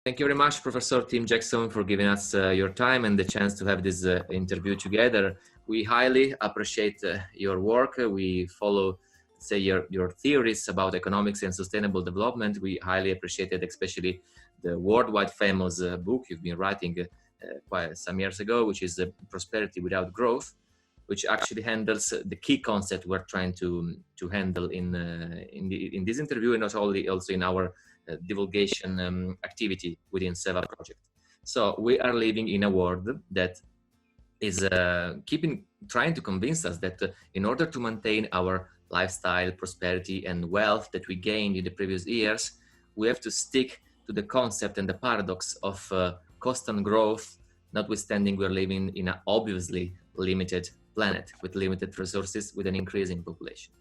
Thank you very much, Professor Tim Jackson, for giving us your time and the chance to have this interview together. We highly appreciate your work. We follow, say, your theories about economics and sustainable development. We highly appreciate it, especially the worldwide famous book you've been writing quite some years ago, which is Prosperity Without Growth, which actually handles the key concept we're trying to handle in this interview, and not only also in our divulgation activity within SEVA project. So we are living in a world that is trying to convince us that in order to maintain our lifestyle, prosperity, and wealth that we gained in the previous years, we have to stick to the concept and the paradox of constant growth, notwithstanding we're living in an obviously limited planet with limited resources with an increasing population.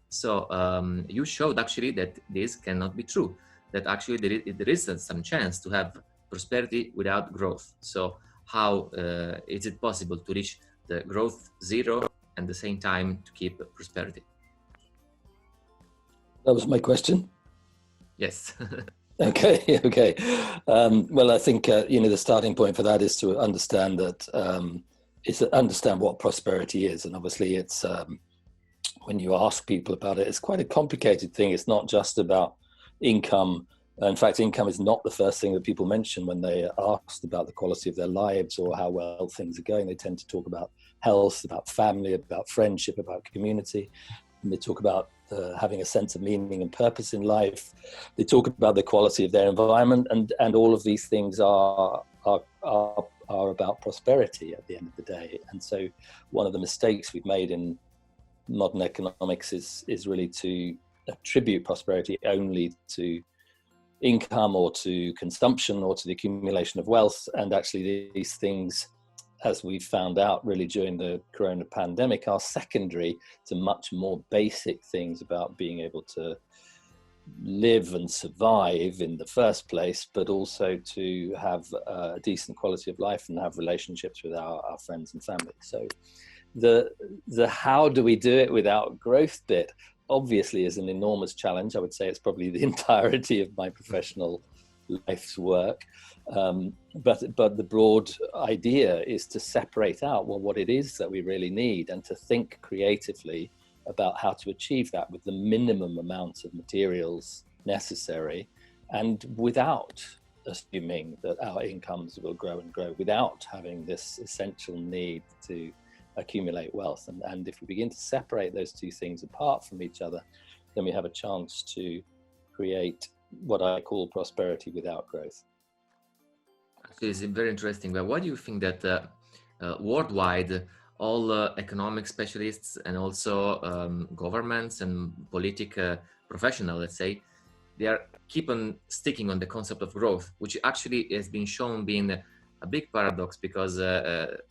So you showed actually that this cannot be true, that actually there is some chance to have prosperity without growth. So how is it possible to reach the growth zero and at the same time to keep prosperity? That was my question. Yes. Okay. Well, I think the starting point for that is to understand that understand what prosperity is, and obviously it's when you ask people about it, it's quite a complicated thing. It's not just about income. In fact, income is not the first thing that people mention when they are asked about the quality of their lives or how well things are going. They tend to talk about health, about family, about friendship, about community. And they talk about having a sense of meaning and purpose in life. They talk about the quality of their environment, and all of these things are about prosperity at the end of the day. And so one of the mistakes we've made in modern economics is really to attribute prosperity only to income or to consumption or to the accumulation of wealth. And actually these things, as we found out really during the corona pandemic, are secondary to much more basic things about being able to live and survive in the first place, but also to have a decent quality of life and have relationships with our friends and family. So the how do we do it without growth bit obviously is an enormous challenge. I would say it's probably the entirety of my professional life's work. But the broad idea is to separate out what it is that we really need, and to think creatively about how to achieve that with the minimum amounts of materials necessary, and without assuming that our incomes will grow and grow, without having this essential need to accumulate wealth. And if we begin to separate those two things apart from each other, then we have a chance to create what I call prosperity without growth. Actually, it's very interesting. But why do you think that worldwide, all economic specialists and also governments and political professionals, let's say, they are keep on sticking on the concept of growth, which actually has been shown being a big paradox, because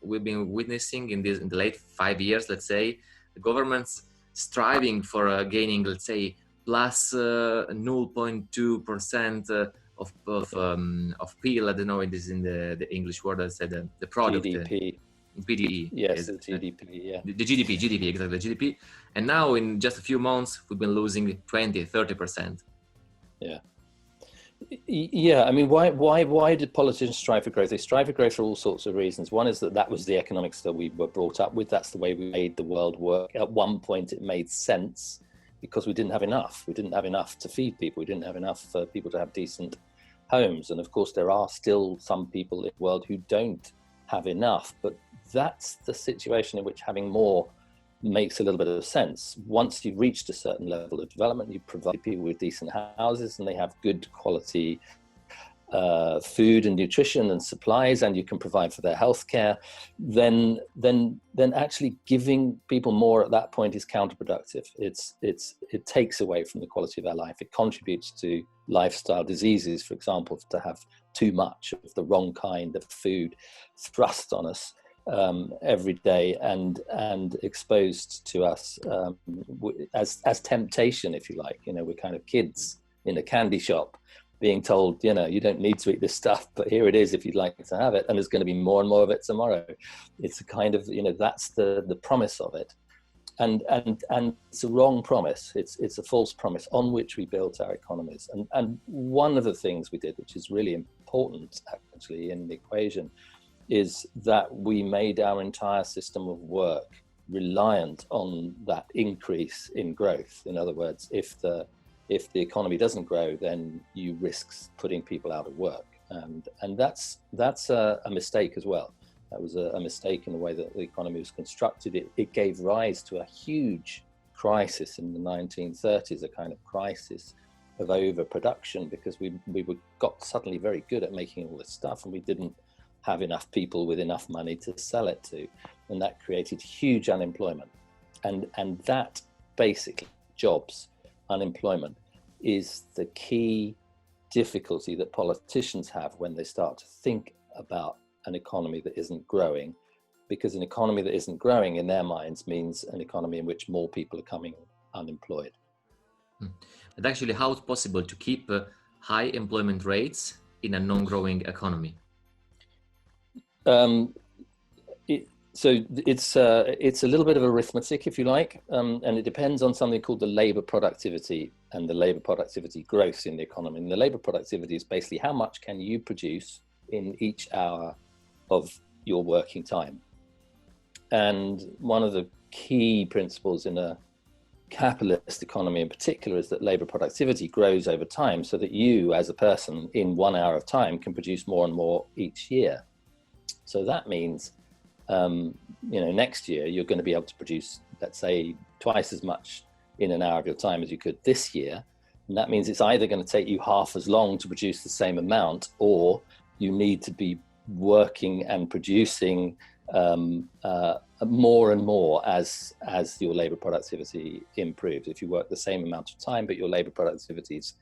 we've been witnessing in the late 5 years, let's say, the governments striving for gaining, let's say, plus 0.2% of PIL. I don't know it is in the English word. I said the product. GDP. PDE. Yes, the GDP, yeah. The GDP, exactly, the GDP. And now in just a few months, we've been losing 20, 30%. Yeah. Yeah, I mean, why did politicians strive for growth? They strive for growth for all sorts of reasons. One is that was the economics that we were brought up with. That's the way we made the world work. At one point, it made sense because we didn't have enough. We didn't have enough to feed people. We didn't have enough for people to have decent homes. And of course, there are still some people in the world who don't have enough. But that's the situation in which having more makes a little bit of sense. Once you've reached a certain level of development, you provide people with decent houses and they have good quality food and nutrition and supplies, and you can provide for their healthcare, then actually giving people more at that point is counterproductive. It takes away from the quality of their life. It contributes to lifestyle diseases, for example, to have too much of the wrong kind of food thrust on us every day and exposed to us as temptation, if you like. We're kind of kids in a candy shop being told, you don't need to eat this stuff, but here it is if you'd like to have it, and there's going to be more and more of it tomorrow. It's a kind of, that's the promise of it, and it's a wrong promise. It's a false promise on which we built our economies. And one of the things we did, which is really important, important actually in the equation is that we made our entire system of work reliant on that increase in growth. In other words, if the economy doesn't grow, then you risk putting people out of work, and that's a mistake as well. That was a mistake in the way that the economy was constructed. It gave rise to a huge crisis in the 1930s, a kind of crisis of overproduction, because we got suddenly very good at making all this stuff, and we didn't have enough people with enough money to sell it to, and that created huge unemployment. And that basically, jobs, unemployment, is the key difficulty that politicians have when they start to think about an economy that isn't growing, because an economy that isn't growing in their minds means an economy in which more people are coming unemployed. But actually, how it's possible to keep high employment rates in a non-growing economy? So it's a little bit of arithmetic, if you like, and it depends on something called the labor productivity and the labor productivity growth in the economy. And the labor productivity is basically how much can you produce in each hour of your working time. And one of the key principles in a capitalist economy in particular is that labor productivity grows over time, so that you as a person in 1 hour of time can produce more and more each year. So that means, next year you're going to be able to produce, let's say, twice as much in an hour of your time as you could this year. And that means it's either going to take you half as long to produce the same amount, or you need to be working and producing more and more as your labor productivity improves. If you work the same amount of time, but your labor productivity's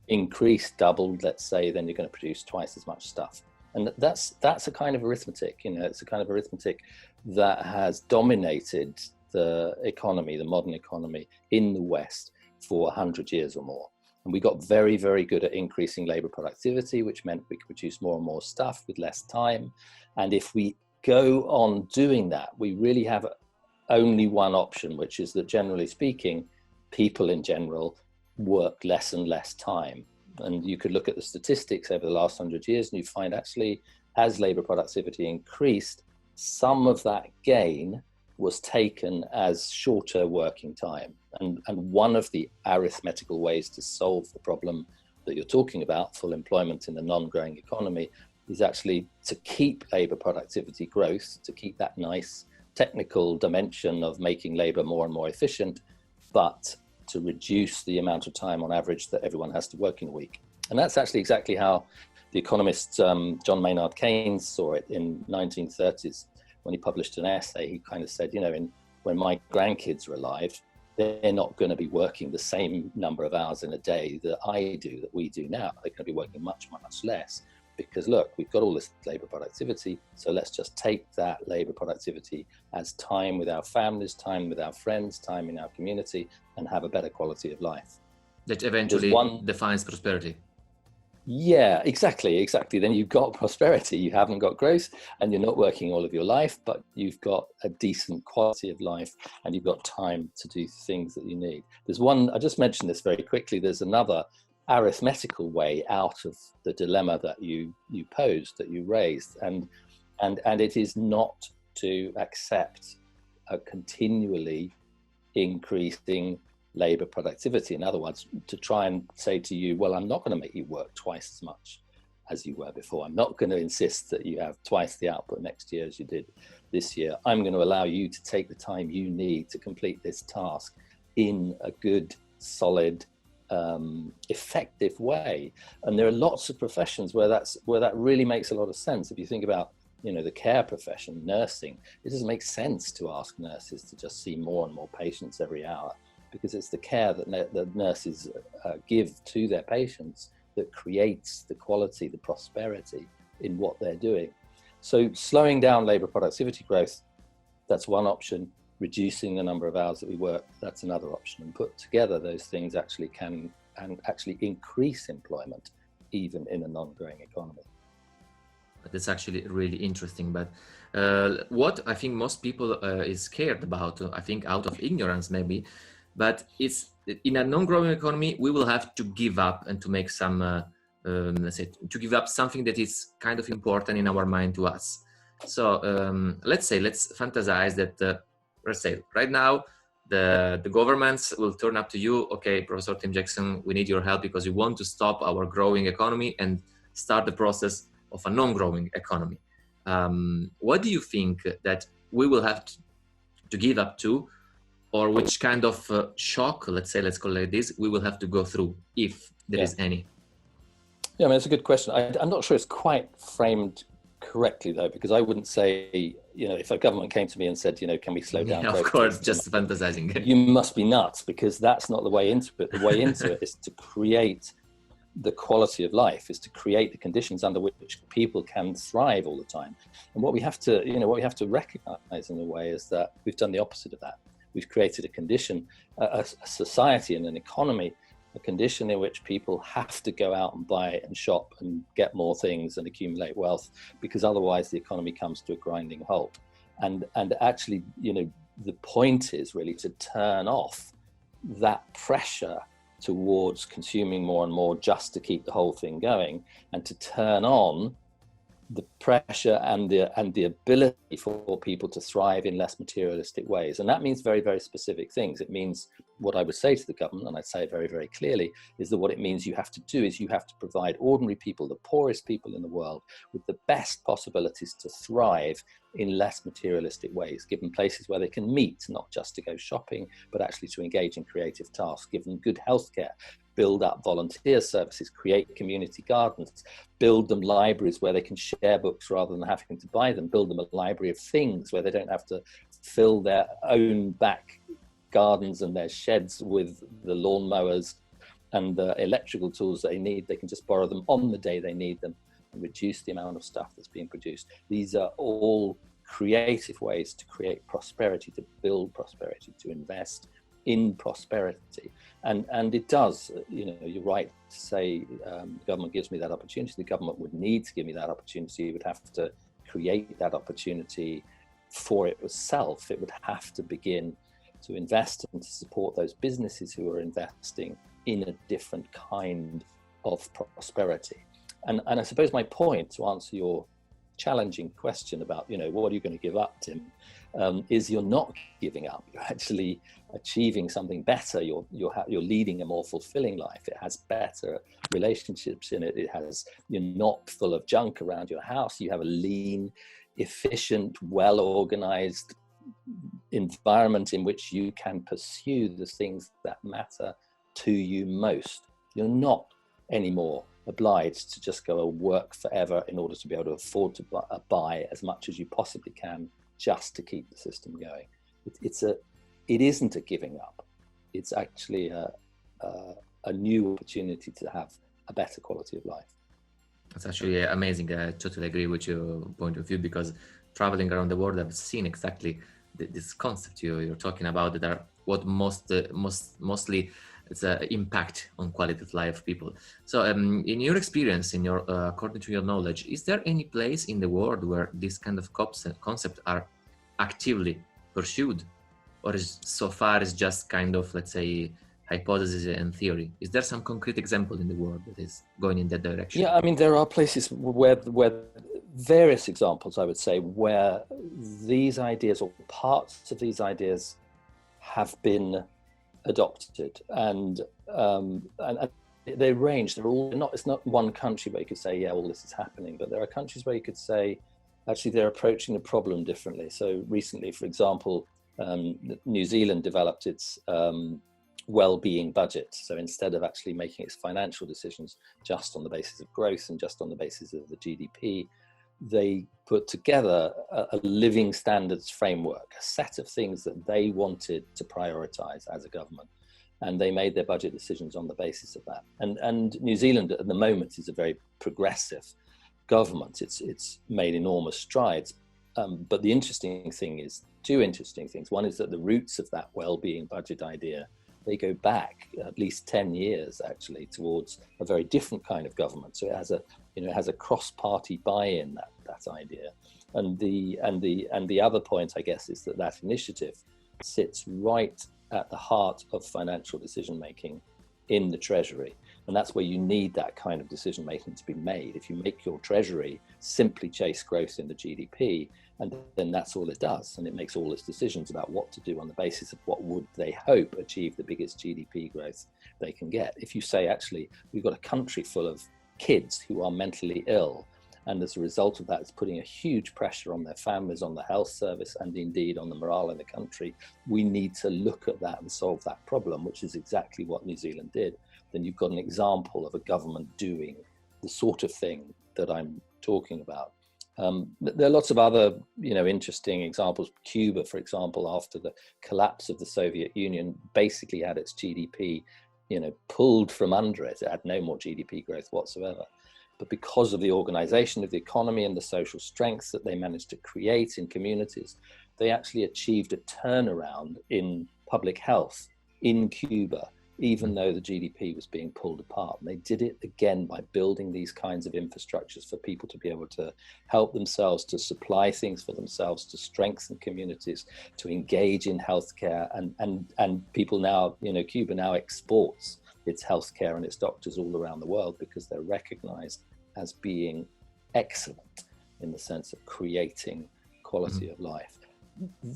increased, doubled, let's say, then you're going to produce twice as much stuff. And that's a kind of arithmetic, it's a kind of arithmetic that has dominated the economy, the modern economy in the West for 100 years or more. And we got very, very good at increasing labor productivity, which meant we could produce more and more stuff with less time. And if we go on doing that, we really have only one option, which is that, generally speaking, people in general work less and less time. And you could look at the statistics over the last 100 years, and you find actually, as labor productivity increased, some of that gain was taken as shorter working time. And one of the arithmetical ways to solve the problem that you're talking about, full employment in a non-growing economy, is actually to keep labor productivity growth, to keep that nice technical dimension of making labor more and more efficient, but to reduce the amount of time on average that everyone has to work in a week. And that's actually exactly how the economist John Maynard Keynes saw it in 1930s. When he published an essay, he kind of said, when my grandkids are alive, they're not going to be working the same number of hours in a day that we do now. They're going to be working much, much less, because look, we've got all this labor productivity, so let's just take that labor productivity as time with our families, time with our friends, time in our community, and have a better quality of life. That eventually defines prosperity. Yeah, exactly. Then you've got prosperity. You haven't got growth, and you're not working all of your life, but you've got a decent quality of life, and you've got time to do things that you need. There's one, I just mentioned this very quickly, there's another arithmetical way out of the dilemma that you posed, that you raised, and it is not to accept a continually increasing labor productivity. In other words, to try and say to you, well, I'm not going to make you work twice as much as you were before. I'm not going to insist that you have twice the output next year as you did this year. I'm going to allow you to take the time you need to complete this task in a good, solid, effective way. And there are lots of professions where that really makes a lot of sense. If you think about the care profession, nursing, it doesn't make sense to ask nurses to just see more and more patients every hour, because it's the care that the nurses give to their patients that creates the quality, the prosperity in what they're doing. So slowing down labor productivity growth, that's one option. Reducing the number of hours that we work, that's another option. And put together, those things actually can actually increase employment, even in a non-growing economy. That's actually really interesting. But what I think most people is scared about, I think out of ignorance maybe, but it's in a non-growing economy, we will have to give up and to make some let's say, to give up something that is kind of important in our mind to us. So let's fantasize that, let's say right now, the governments will turn up to you, okay, Professor Tim Jackson, we need your help because we want to stop our growing economy and start the process of a non-growing economy. What do you think that we will have to give up to, or which kind of shock, let's call it this, we will have to go through, if there is any? Yeah, I mean, it's a good question. I'm not sure it's quite framed correctly, though, because I wouldn't say, if a government came to me and said, can we slow down? Of course, just fantasizing. You must be nuts, because that's not the way into it. The way into it is to create the quality of life, is to create the conditions under which people can thrive all the time. And what we have to recognize in a way is that we've done the opposite of that. We've created a condition, a society and an economy, a condition in which people have to go out and buy and shop and get more things and accumulate wealth, because otherwise the economy comes to a grinding halt. And actually, the point is really to turn off that pressure towards consuming more and more just to keep the whole thing going, and to turn on the pressure and the ability for people to thrive in less materialistic ways. And that means very, very specific things. It means, what I would say to the government, and I'd say it very, very clearly, is that what it means you have to do is you have to provide ordinary people, the poorest people in the world, with the best possibilities to thrive in less materialistic ways, given places where they can meet, not just to go shopping, but actually to engage in creative tasks, give them good healthcare, build up volunteer services, create community gardens, build them libraries where they can share books rather than having to buy them, build them a library of things where they don't have to fill their own back gardens and their sheds with the lawnmowers and the electrical tools they need. They can just borrow them on the day they need them and reduce the amount of stuff that's being produced. These are all creative ways to create prosperity, to build prosperity, to invest in prosperity. And it does, you're right to say the government gives me that opportunity. The government would need to give me that opportunity. It would have to create that opportunity for itself. It would have to begin to invest and to support those businesses who are investing in a different kind of prosperity. And I suppose my point, to answer your challenging question about, what are you going to give up, Tim, is you're not giving up. You're actually achieving something better. You're leading a more fulfilling life. It has better relationships in it. You're not full of junk around your house. You have a lean, efficient, well-organized environment in which you can pursue the things that matter to you most. You're not anymore obliged to just go and work forever in order to be able to afford to buy as much as you possibly can just to keep the system going. It isn't a giving up. It's actually a new opportunity to have a better quality of life. That's actually amazing. I totally agree with your point of view, because traveling around the world, I've seen exactly this concept you're talking about, that are what mostly it's an impact on quality of life of people. So in your experience, according to your knowledge, is there any place in the world where this kind of concept are actively pursued, or is so far is just kind of, let's say, hypothesis and theory? Is there some concrete example in the world that is going in that direction? Yeah, I mean, there are places where various examples, I would say, where these ideas or parts of these ideas have been adopted, and they range. They're all not. It's not one country where you could say, yeah, all this is happening, but there are countries where you could say, actually, they're approaching the problem differently. So recently, for example, New Zealand developed its well-being budget. So instead of actually making its financial decisions just on the basis of growth and just on the basis of the GDP, they put together a living standards framework, a set of things that they wanted to prioritize as a government. And they made their budget decisions on the basis of that. And New Zealand at the moment is a very progressive government. It's made enormous strides. But the interesting thing is, two interesting things. One is that the roots of that well-being budget idea, they go back at least 10 years actually towards a very different kind of government. So it has a cross-party buy-in, that idea. And the other point, I guess, is that initiative sits right at the heart of financial decision making in the Treasury. And that's where you need that kind of decision making to be made. If you make your treasury simply chase growth in the GDP, and then that's all it does, and it makes all its decisions about what to do on the basis of what would they hope achieve the biggest GDP growth they can get. If you say, actually, we've got a country full of kids who are mentally ill, and as a result of that, it's putting a huge pressure on their families, on the health service, and indeed on the morale in the country, we need to look at that and solve that problem, which is exactly what New Zealand did. Then you've got an example of a government doing the sort of thing that I'm talking about. There are lots of other, interesting examples. Cuba, for example, after the collapse of the Soviet Union, basically had its GDP, pulled from under it. It had no more GDP growth whatsoever. But because of the organization of the economy and the social strengths that they managed to create in communities, they actually achieved a turnaround in public health in Cuba, even though the GDP was being pulled apart. And they did it again by building these kinds of infrastructures for people to be able to help themselves, to supply things for themselves, to strengthen communities, to engage in healthcare. And people now, Cuba now exports its healthcare and its doctors all around the world because they're recognized as being excellent in the sense of creating quality of life.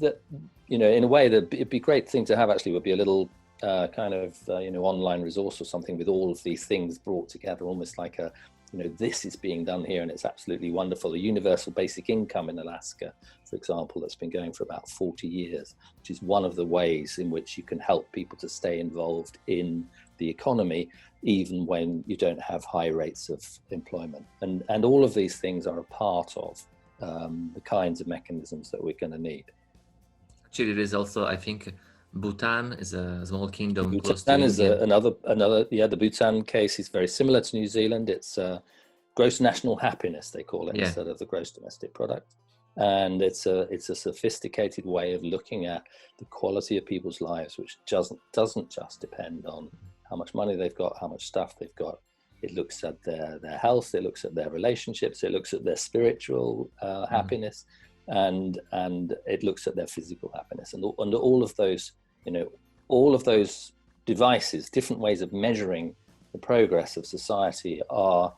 That, in a way, that it'd be a great thing to have actually would be a little online resource or something with all of these things brought together, almost like a, this is being done here and it's absolutely wonderful. A universal basic income in Alaska, for example, that's been going for about 40 years, which is one of the ways in which you can help people to stay involved in the economy, even when you don't have high rates of employment. And all of these things are a part of the kinds of mechanisms that we're going to need. Actually, there is also, I think, Bhutan is a small kingdom. Bhutan is another. The Bhutan case is very similar to New Zealand. It's gross national happiness, they call it, instead of the gross domestic product. And it's a sophisticated way of looking at the quality of people's lives, which doesn't just depend on how much money they've got, how much stuff they've got. It looks at their health, it looks at their relationships, it looks at their spiritual happiness, and it looks at their physical happiness. And all of those, all of those devices, different ways of measuring the progress of society, are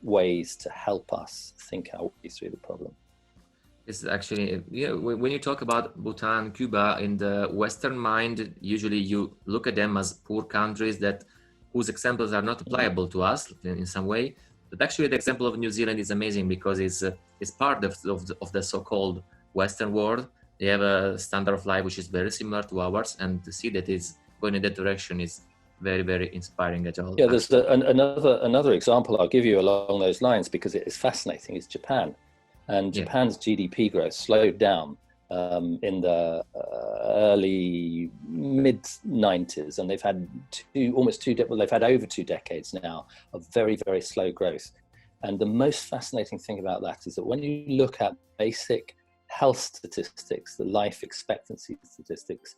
ways to help us think our way through the problem. It's actually, when you talk about Bhutan, Cuba, in the Western mind, usually you look at them as poor countries whose examples are not applicable to us in some way. But actually, the example of New Zealand is amazing because it's part of the so-called Western world. They have a standard of life which is very similar to ours, and to see that it's going in that direction is very, very inspiring at all. Yeah, there's another example I'll give you along those lines because it is fascinating. Is Japan. And Japan's GDP growth slowed down in the early mid-90s, and they've had they've had over 2 decades now of very, very slow growth. And the most fascinating thing about that is that when you look at basic health statistics, the life expectancy statistics,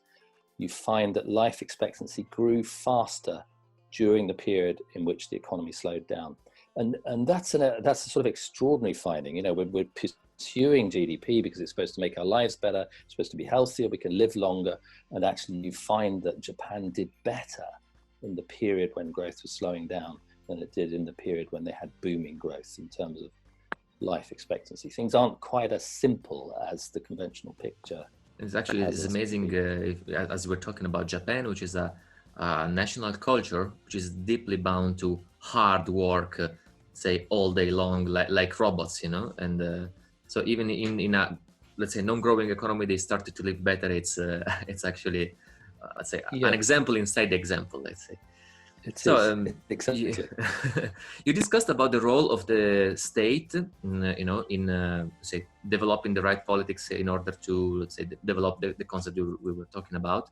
you find that life expectancy grew faster during the period in which the economy slowed down. And that's a sort of extraordinary finding. We're pursuing GDP because it's supposed to make our lives better, it's supposed to be healthier, we can live longer. And actually you find that Japan did better in the period when growth was slowing down than it did in the period when they had booming growth in terms of life expectancy. Things aren't quite as simple as the conventional picture. It's amazing, as we're talking about Japan, which is a national culture, which is deeply bound to hard work, say all day long, like robots, and so even in a, let's say, non-growing economy, they started to live better. It's actually, let's say, an example inside the example, let's say. Exactly. You discussed about the role of the state, in say developing the right politics in order to, let's say, develop the concept we were talking about.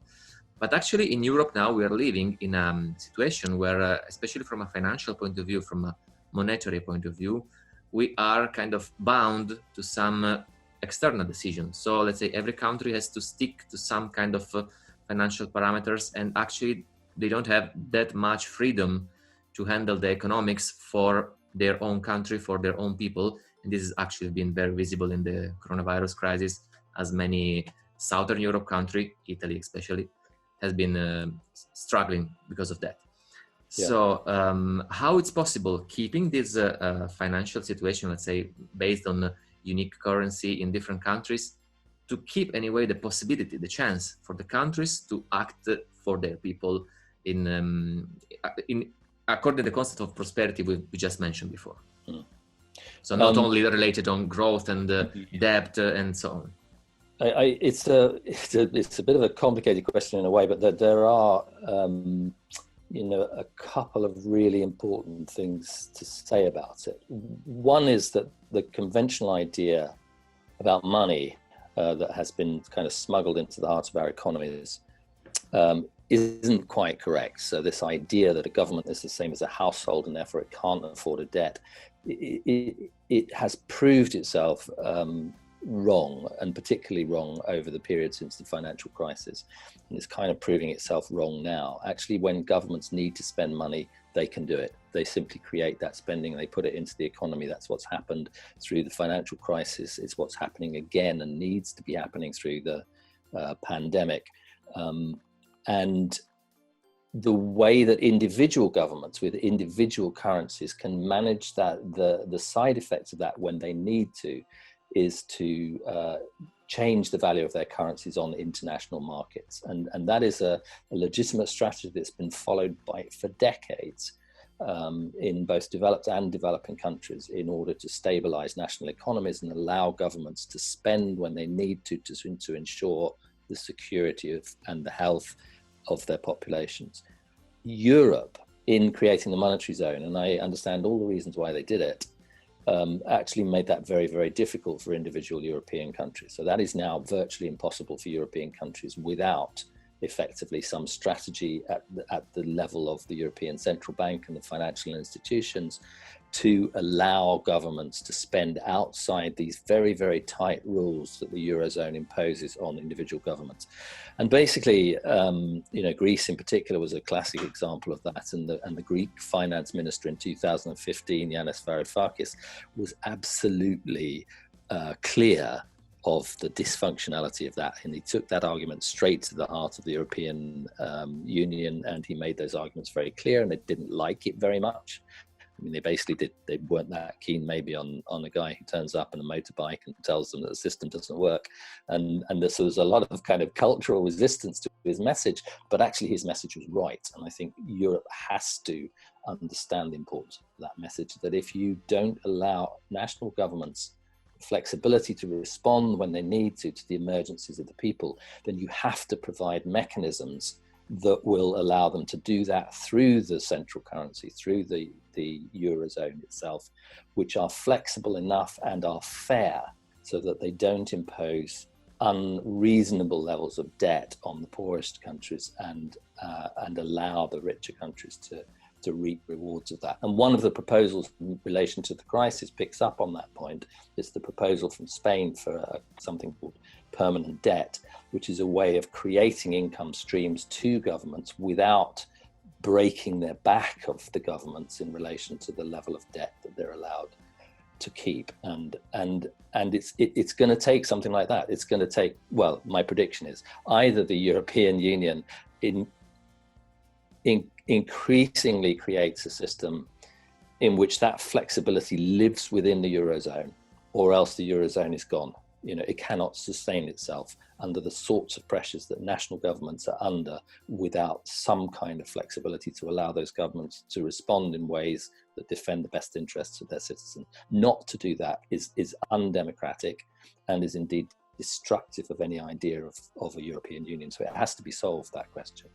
But actually, in Europe now, we are living in a situation where, especially from a financial point of view, from a monetary point of view, we are kind of bound to some external decisions. So let's say every country has to stick to some kind of financial parameters, and actually they don't have that much freedom to handle the economics for their own country, for their own people. And this has actually been very visible in the coronavirus crisis, as many Southern Europe country, Italy especially, has been struggling because of that. So how it's possible keeping this financial situation, let's say, based on unique currency in different countries, to keep anyway the possibility, the chance for the countries to act for their people in according to the concept of prosperity we just mentioned before. So not only related on growth and debt and so on. It's a bit of a complicated question in a way, but there are a couple of really important things to say about it. One is that the conventional idea about money that has been kind of smuggled into the heart of our economies isn't quite correct. So this idea that a government is the same as a household and therefore it can't afford a debt, it has proved itself wrong, and particularly wrong over the period since the financial crisis, and it's kind of proving itself wrong now. Actually, when governments need to spend money, they can do it. They simply create that spending and they put it into the economy. That's what's happened through the financial crisis. It's what's happening again and needs to be happening through the pandemic. And the way that individual governments with individual currencies can manage that, the side effects of that when they need to, is to change the value of their currencies on international markets. And that is a legitimate strategy that's been followed for decades in both developed and developing countries in order to stabilize national economies and allow governments to spend when they need to ensure the security and the health of their populations. Europe, in creating the monetary zone, and I understand all the reasons why they did it, actually made that very, very difficult for individual European countries. So that is now virtually impossible for European countries without effectively some strategy at the level of the European Central Bank and the financial institutions to allow governments to spend outside these very, very tight rules that the Eurozone imposes on individual governments. And basically, Greece in particular was a classic example of that. And the Greek finance minister in 2015, Yanis Varoufakis, was absolutely clear of the dysfunctionality of that. And he took that argument straight to the heart of the European Union, and he made those arguments very clear, and they didn't like it very much. I mean, they weren't that keen maybe on a guy who turns up on a motorbike and tells them that the system doesn't work. And there was a lot of kind of cultural resistance to his message, but actually his message was right. And I think Europe has to understand the importance of that message, that if you don't allow national governments flexibility to respond when they need to the emergencies of the people, then you have to provide mechanisms that will allow them to do that through the central currency, through the Eurozone itself, which are flexible enough and are fair so that they don't impose unreasonable levels of debt on the poorest countries and allow the richer countries to reap rewards of that. And one of the proposals in relation to the crisis picks up on that point. It's the proposal from Spain for something called permanent debt, which is a way of creating income streams to governments without breaking their back of the governments in relation to the level of debt that they're allowed to keep. And it's going to take something like that. It's going to take, well, my prediction is either the European Union increasingly creates a system in which that flexibility lives within the Eurozone, or else the Eurozone is gone. It cannot sustain itself under the sorts of pressures that national governments are under without some kind of flexibility to allow those governments to respond in ways that defend the best interests of their citizens. Not to do that is undemocratic and is indeed destructive of any idea of a European Union. So it has to be solved, that question.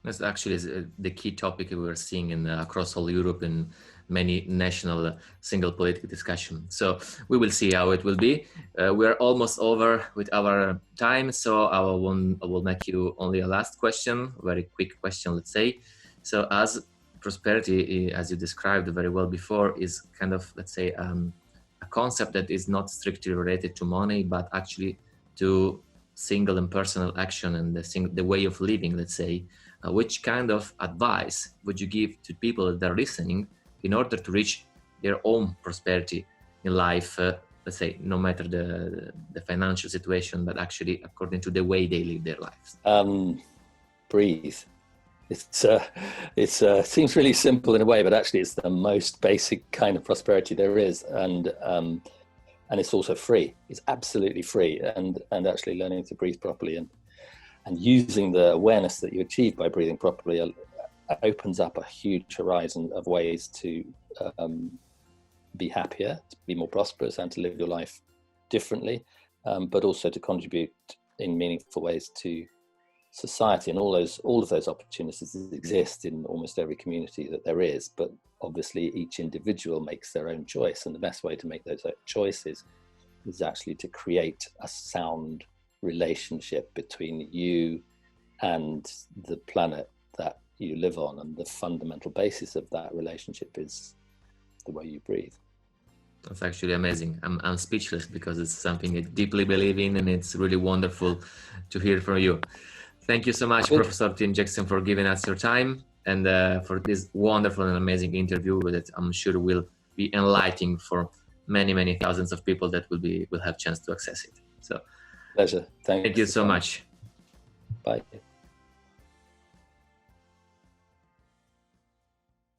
That's actually the key topic we're seeing across all Europe in many national single political discussion. So we will see how it will be. We're almost over with our time, so I will make you only a last question, very quick question, let's say. So as prosperity, as you described very well before, is kind of, let's say, a concept that is not strictly related to money, but actually to single and personal action and the way of living, let's say. Which kind of advice would you give to people that are listening in order to reach their own prosperity in life, let's say, no matter the financial situation, but actually according to the way they live their lives? Breathe. It seems really simple in a way, but actually it's the most basic kind of prosperity there is, and it's also free. It's absolutely free, and actually learning to breathe properly and using the awareness that you achieve by breathing properly opens up a huge horizon of ways to be happier, to be more prosperous, and to live your life differently, but also to contribute in meaningful ways to society. And all of those opportunities exist in almost every community that there is, but obviously each individual makes their own choice, and the best way to make those choices is actually to create a sound relationship between you and the planet that you live on, and the fundamental basis of that relationship is the way you breathe. That's actually amazing. I'm speechless, because it's something I deeply believe in, and it's really wonderful to hear from you. Thank you so much, Professor Tim Jackson, for giving us your time, and for this wonderful and amazing interview that I'm sure will be enlightening for many, many thousands of people that will have chance to access it. So, pleasure. Thank you so much. Bye.